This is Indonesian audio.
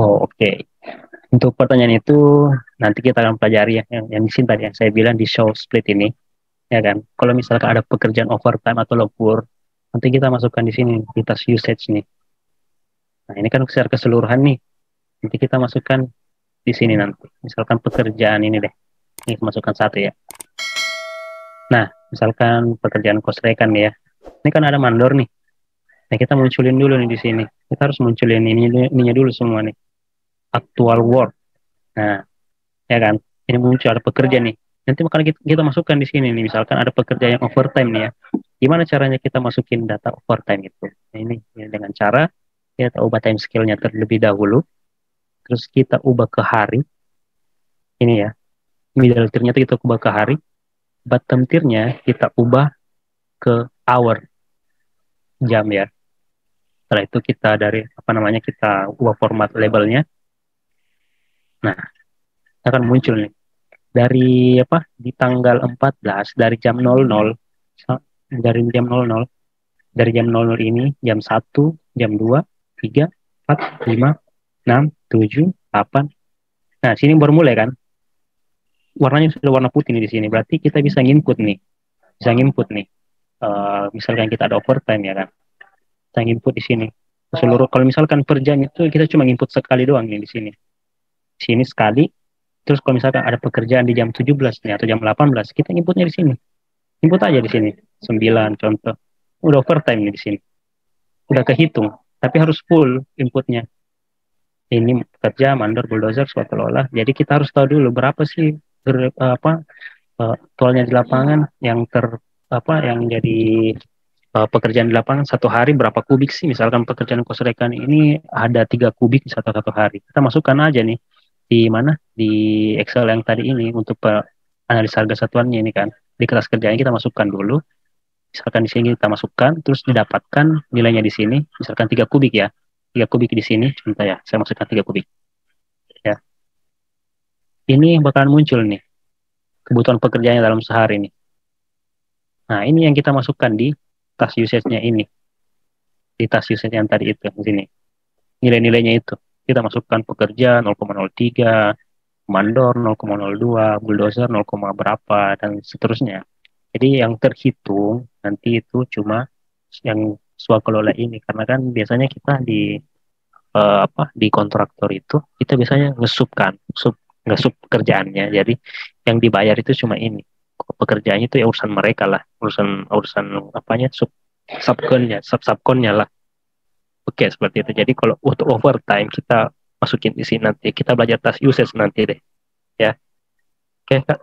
Oh, oke. Untuk pertanyaan itu nanti kita akan pelajari ya, yang di sini tadi yang saya bilang di show split ini, ya kan. Kalau misalkan ada pekerjaan overtime atau lembur, nanti kita masukkan di sini di tas usage nih. Nah, ini kan secara keseluruhan nih. Nanti kita masukkan di sini nanti. Misalkan pekerjaan ini deh. Ini masukkan satu ya. Nah, misalkan pekerjaan kosrekan nih ya. Ini kan ada mandor nih. Nah, kita munculin dulu nih di sini. Kita harus munculin ininya dulu semua nih. Actual work. Nah, ya kan. Ini muncul ada pekerja nih. Nanti makanya kita masukkan di sini nih. Misalkan ada pekerja yang overtime nih ya. Gimana caranya kita masukin data overtime itu? Nah, ini dengan cara kita ubah time scale-nya terlebih dahulu. Terus kita ubah ke hari. Ini ya. Middle tier-nya itu kita ubah ke hari. Bottom tier-nya kita ubah ke hour, jam ya. Setelah itu kita dari apa namanya kita ubah format labelnya. Nah, akan muncul nih dari apa di tanggal 14 dari jam 00 dari jam 00 dari jam 00 ini jam 1, jam 2, 3, 4, 5, 6, 7, 8. Nah, sini baru mulai kan. Warnanya sudah warna putih nih di sini. Berarti kita bisa nginput nih. Bisa nginput nih. Misalkan kita ada overtime ya kan. Kita nginput di sini. Seluruh kalau misalkan per jam itu kita cuma input sekali doang nih di sini. Di sini sekali. Terus kalau misalkan ada pekerjaan di jam 17 nih atau jam 18, kita inputnya di sini. Input aja di sini. 9 contoh. Udah overtime nih di sini. Udah kehitung. Tapi harus full inputnya. Ini pekerja, mandor, bulldozer, suatu lola. Jadi kita harus tahu dulu berapa sih apa toolnya di lapangan yang apa yang jadi pekerjaan di lapangan satu hari berapa kubik sih, misalkan pekerjaan kosrekan ini ada 3 kubik satu hari, kita masukkan aja nih di mana di Excel yang tadi ini untuk analisa harga satuannya ini kan di kelas kerjanya kita masukkan dulu, misalkan di sini kita masukkan terus didapatkan nilainya di sini misalkan 3 kubik ya, 3 kubik di sini contoh ya, saya masukkan 3 kubik ya, ini bakalan muncul nih kebutuhan pekerjaannya dalam sehari nih. Nah, ini yang kita masukkan di tas usage-nya ini, di tas usage yang tadi itu di sini. Nilai-nilainya itu kita masukkan pekerja 0,03, mandor 0,02, bulldozer 0, berapa dan seterusnya. Jadi yang terhitung nanti itu cuma yang swakelola ini, karena kan biasanya kita di apa di kontraktor itu kita biasanya ngesup pekerjaannya. Jadi yang dibayar itu cuma ini. Pekerjaannya itu ya urusan mereka lah, urusan urusan apanya subkonnya lah. Oke, seperti itu. Jadi kalau untuk overtime kita masukin di sini nanti. Kita belajar task usage nanti deh. Ya. Oke, Kak.